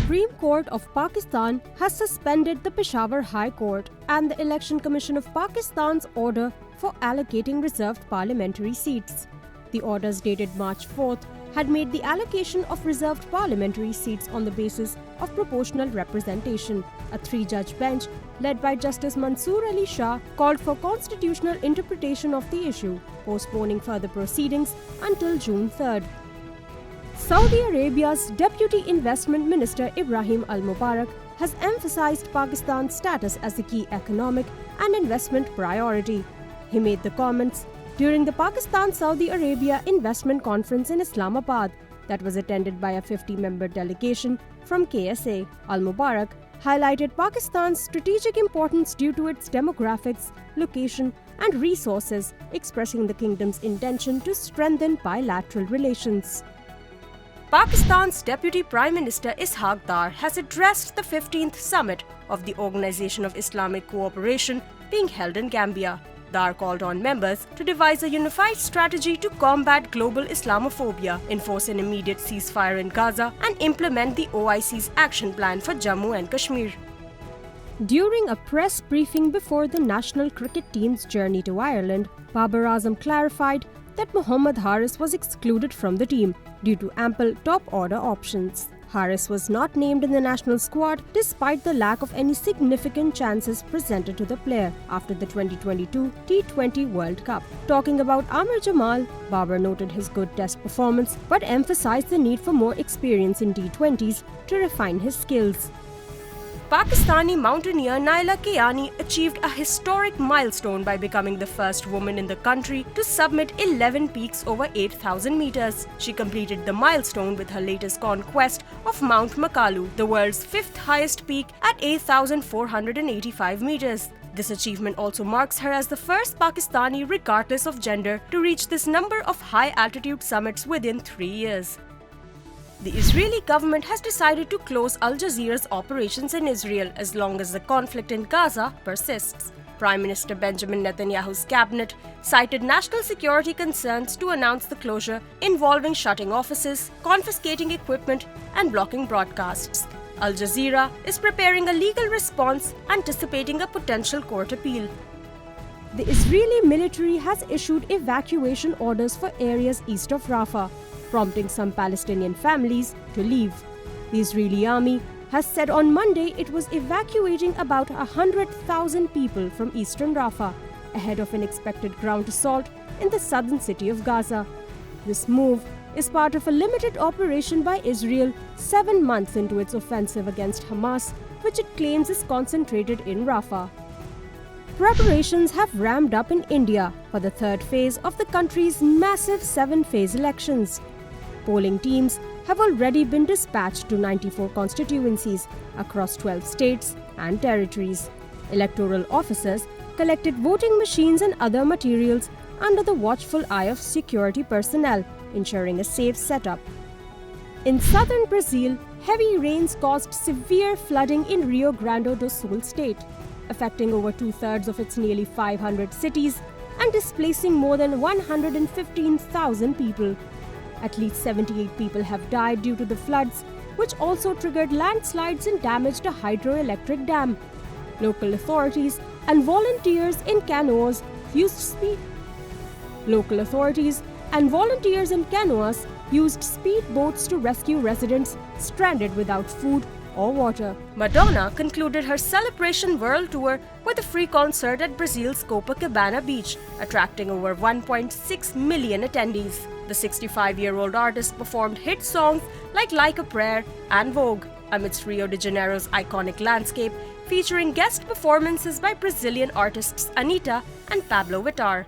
Supreme Court of Pakistan has suspended the Peshawar High Court and the Election Commission of Pakistan's order for allocating reserved parliamentary seats. The orders dated March 4th had made the allocation of reserved parliamentary seats on the basis of proportional representation. A three-judge bench led by Justice Mansoor Ali Shah called for constitutional interpretation of the issue, postponing further proceedings until June 3rd. Saudi Arabia's Deputy Investment Minister Ibrahim Al-Mubarak has emphasized Pakistan's status as a key economic and investment priority. He made the comments during the Pakistan-Saudi Arabia Investment Conference in Islamabad that was attended by a 50-member delegation from KSA. Al-Mubarak highlighted Pakistan's strategic importance due to its demographics, location, and resources, expressing the kingdom's intention to strengthen bilateral relations. Pakistan's Deputy Prime Minister Ishaq Dar has addressed the 15th summit of the Organization of Islamic Cooperation being held in Gambia. Dar called on members to devise a unified strategy to combat global Islamophobia, enforce an immediate ceasefire in Gaza, and implement the OIC's action plan for Jammu and Kashmir. During a press briefing before the national cricket team's journey to Ireland, Babar Azam clarified that Mohammad Haris was excluded from the team due to ample top-order options. Haris was not named in the national squad despite the lack of any significant chances presented to the player after the 2022 T20 World Cup. Talking about Amar Jamal, Babar noted his good test performance but emphasized the need for more experience in T20s to refine his skills. Pakistani mountaineer Naila Kiani achieved a historic milestone by becoming the first woman in the country to summit 11 peaks over 8,000 meters. She completed the milestone with her latest conquest of Mount Makalu, the world's fifth highest peak at 8,485 meters. This achievement also marks her as the first Pakistani, regardless of gender, to reach this number of high-altitude summits within 3 years. The Israeli government has decided to close Al Jazeera's operations in Israel as long as the conflict in Gaza persists. Prime Minister Benjamin Netanyahu's cabinet cited national security concerns to announce the closure, involving shutting offices, confiscating equipment, and blocking broadcasts. Al Jazeera is preparing a legal response, anticipating a potential court appeal. The Israeli military has issued evacuation orders for areas east of Rafah, prompting some Palestinian families to leave. The Israeli army has said on Monday it was evacuating about 100,000 people from eastern Rafah ahead of an expected ground assault in the southern city of Gaza. This move is part of a limited operation by Israel 7 months into its offensive against Hamas, which it claims is concentrated in Rafah. Preparations have ramped up in India for the third phase of the country's massive 7-phase elections. Polling teams have already been dispatched to 94 constituencies across 12 states and territories. Electoral officers collected voting machines and other materials under the watchful eye of security personnel, ensuring a safe setup. In southern Brazil, heavy rains caused severe flooding in Rio Grande do Sul state, affecting over two-thirds of its nearly 500 cities and displacing more than 115,000 people. At least 78 people have died due to the floods, which also triggered landslides and damaged a hydroelectric dam. Local authorities and volunteers in canoes used speedboats to rescue residents stranded without food or water. Madonna concluded her Celebration World Tour with a free concert at Brazil's Copacabana beach, attracting over 1.6 million attendees. The 65-year-old artist performed hit songs like a Prayer and Vogue amidst Rio de Janeiro's iconic landscape, featuring guest performances by Brazilian artists Anitta and Pablo Vittar.